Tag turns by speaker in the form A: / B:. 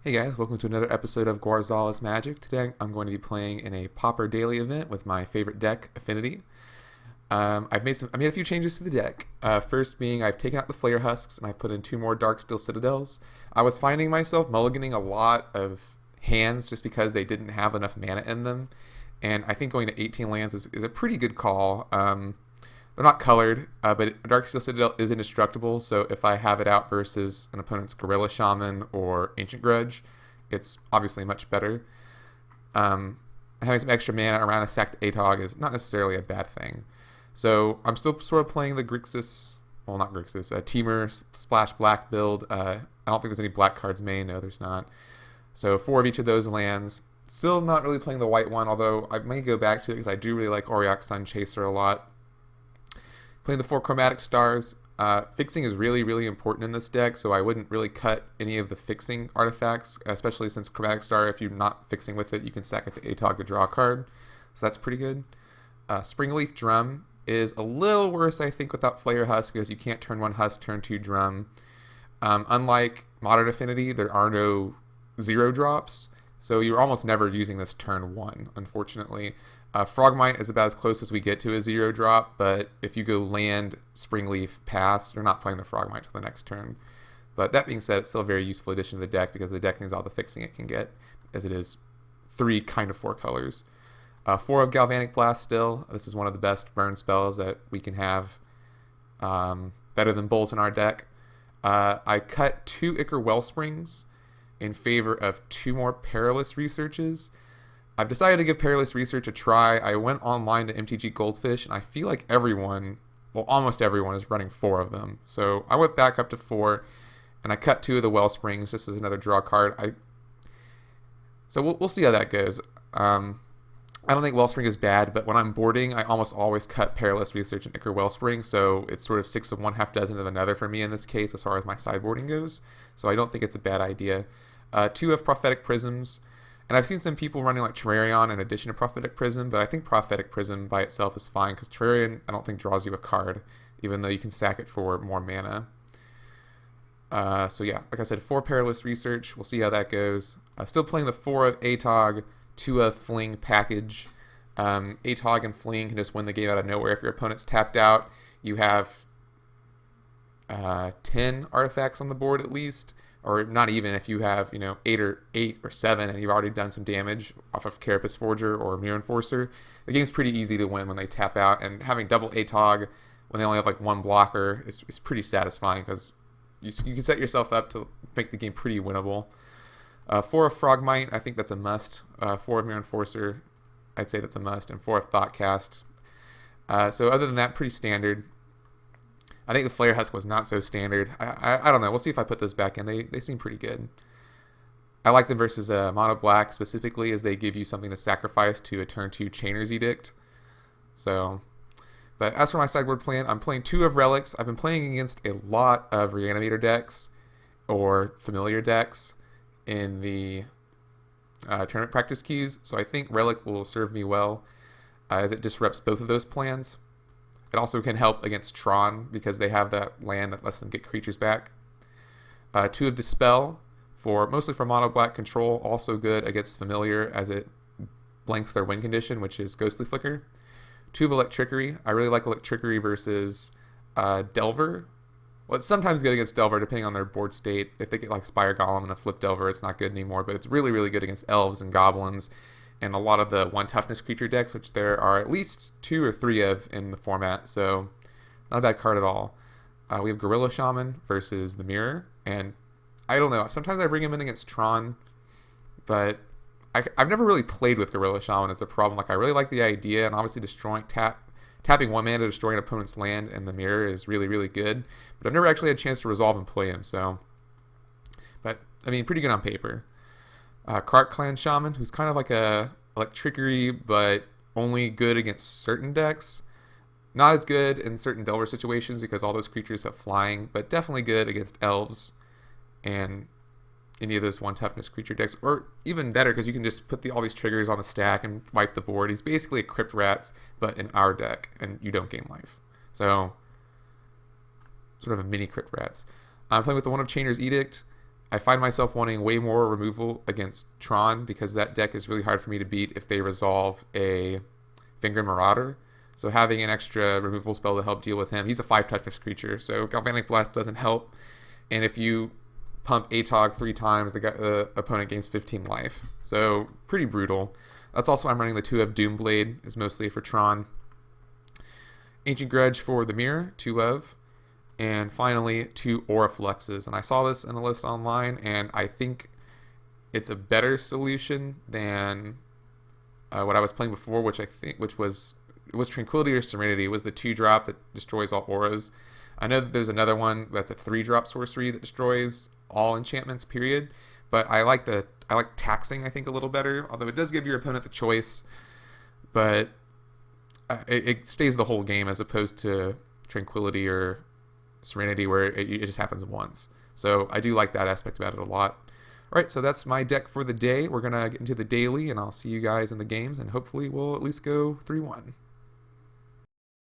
A: Hey guys, welcome to another episode of Guarzala's Magic. Today I'm going to be playing in a Pauper daily event with my favorite deck, Affinity. I made a few changes to the deck. First being I've taken out the Flare Husks and I've put in two more Darksteel Citadels. I was finding myself mulliganing a lot of hands just because they didn't have enough mana in them, and I think going to 18 lands is a pretty good call. They're not colored, but Darksteel Citadel is indestructible, so if I have it out versus an opponent's Gorilla Shaman or Ancient Grudge, it's obviously much better. Having some extra mana around a sacked Atog is not necessarily a bad thing. So I'm still sort of playing the Grixis, well, not Grixis, Temur Splash Black build. I don't think there's any black cards main. No, there's not. So 4 of each of those lands. Still not really playing the white one, although I may go back to it because I do really like Auriok Sun Chaser a lot. Playing the 4 Chromatic Stars. Fixing is really, really important in this deck, so I wouldn't really cut any of the fixing artifacts, especially since Chromatic Star, if you're not fixing with it, you can sack it to Atog to draw a card. So that's pretty good. Springleaf Drum is a little worse, I think, without Flare Husk, because you can't turn 1 Husk, turn 2 Drum. Unlike Modern Affinity, there are no 0 drops, so you're almost never using this turn 1, unfortunately. Frogmite is about as close as we get to a 0 drop, but if you go land, Springleaf, pass, you're not playing the Frogmite till the next turn. But that being said, it's still a very useful addition to the deck because the deck needs all the fixing it can get, as it is 3 kind of 4 colors. 4 of Galvanic Blast still. This is one of the best burn spells that we can have. Better than Bolt in our deck. I cut 2 Ichor Wellsprings in favor of 2 more Perilous Researches. I've decided to give Perilous Research a try. I went online to MTG Goldfish, and I feel like everyone, well, almost everyone, is running 4 of them. So I went back up to 4, and I cut 2 of the Wellsprings just as another draw card. So we'll see how that goes. I don't think Wellspring is bad, but when I'm boarding, I almost always cut Perilous Research and Ichor Wellspring, so it's sort of 6 of one, half dozen of another for me in this case as far as my sideboarding goes. So I don't think it's a bad idea. 2 of Prophetic Prisms. And I've seen some people running like Terrarion in addition to Prophetic Prism, but I think Prophetic Prism by itself is fine because Terrarion I don't think draws you a card, even though you can sack it for more mana. So yeah, like I said, 4 Perilous Research. We'll see how that goes. Still playing the 4 of Atog, 2 of Fling package. Atog and Fling can just win the game out of nowhere. If your opponent's tapped out, you have 10 artifacts on the board at least. Or not even if you have, 8 or 7 and you've already done some damage off of Carapace Forger or Mirror Enforcer. The game's pretty easy to win when they tap out, and having double ATOG when they only have like 1 blocker is pretty satisfying because you can set yourself up to make the game pretty winnable. 4 of Frogmite, I think that's a must. 4 of Mirror Enforcer, I'd say that's a must, and 4 of Thoughtcast. So other than that, pretty standard. I think the Flare Husk was not so standard. I don't know. We'll see if I put those back in. They seem pretty good. I like them versus Mono Black specifically as they give you something to sacrifice to a turn 2 Chainer's Edict. So, but as for my sideboard plan, I'm playing 2 of Relics. I've been playing against a lot of Reanimator decks or Familiar decks in the tournament practice queues. So I think Relic will serve me well as it disrupts both of those plans. It also can help against Tron because they have that land that lets them get creatures back. 2 of Dispel, mostly for mono black control, also good against Familiar as it blanks their win condition, which is Ghostly Flicker. 2 of Electrickery. I really like Electrickery versus Delver. Well, it's sometimes good against Delver depending on their board state. If they get like Spire Golem and a Flip Delver, it's not good anymore, but it's really, really good against Elves and Goblins and a lot of the 1 toughness creature decks, which there are at least 2 or 3 of in the format, so not a bad card at all. We have Gorilla Shaman versus the Mirror, and I don't know, sometimes I bring him in against Tron, but I've never really played with Gorilla Shaman. It's a problem. Like, I really like the idea, and obviously tapping 1 mana to destroy an opponent's land and the Mirror is really, really good, but I've never actually had a chance to resolve and play him, so, but, I mean, pretty good on paper. Kark Clan Shaman, who's kind of like a Electrickery, but only good against certain decks. Not as good in certain Delver situations because all those creatures have flying, but definitely good against Elves and any of those 1 toughness creature decks. Or even better because you can just put all these triggers on the stack and wipe the board. He's basically a Crypt Rats, but in our deck, and you don't gain life. So, sort of a mini Crypt Rats. I'm playing with the 1 of Chainer's Edict. I find myself wanting way more removal against Tron because that deck is really hard for me to beat if they resolve a Fingered Marauder. So having an extra removal spell to help deal with him, he's a 5-toughness creature, so Galvanic Blast doesn't help. And if you pump Atog 3 times, the opponent gains 15 life. So pretty brutal. That's also why I'm running the 2 of Doomblade, is mostly for Tron. Ancient Grudge for the Mirror, 2 of. And finally, 2 Aurifluxes. And I saw this in a list online, and I think it's a better solution than what I was playing before, which was Tranquility or Serenity. It was the 2-drop that destroys all auras. I know that there's another one that's a 3-drop sorcery that destroys all enchantments, period. But I like taxing, I think, a little better, although it does give your opponent the choice. But it stays the whole game as opposed to Tranquility or Serenity, where it just happens once. So I do like that aspect about it a lot. All right, so that's my deck for the day. We're going to get into the daily, and I'll see you guys in the games, and hopefully we'll at least go 3-1.